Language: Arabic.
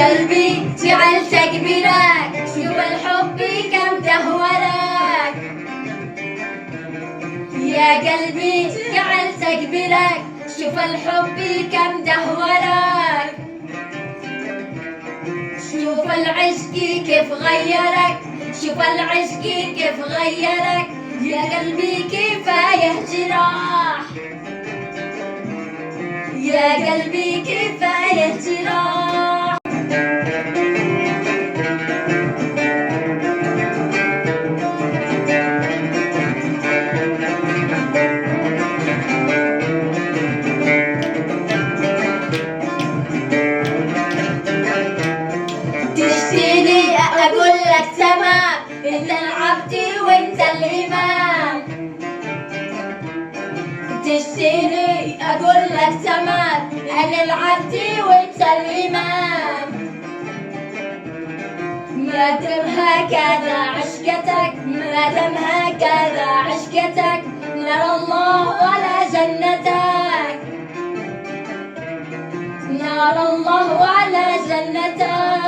قلبي جعلتك بلاك، شوف الحب كم دهورك. يا قلبي جعلتك بلاك، شوف الحب كم دهورك. شوف العشق كيف غيرك، شوف العشق كيف غيرك. يا قلبي كفاية جراح، يا قلبي كفاية جراح. تشتيني أقول لك تمام، أنت العبد وأنت الإمام. تشتيني أقول لك تمام، أنا العبد وأنت الإمام. ما دام هكذا عشقتك، ما دام هكذا عشقتك، نرى الله ولا جنتك، نرى الله ولا جنتك.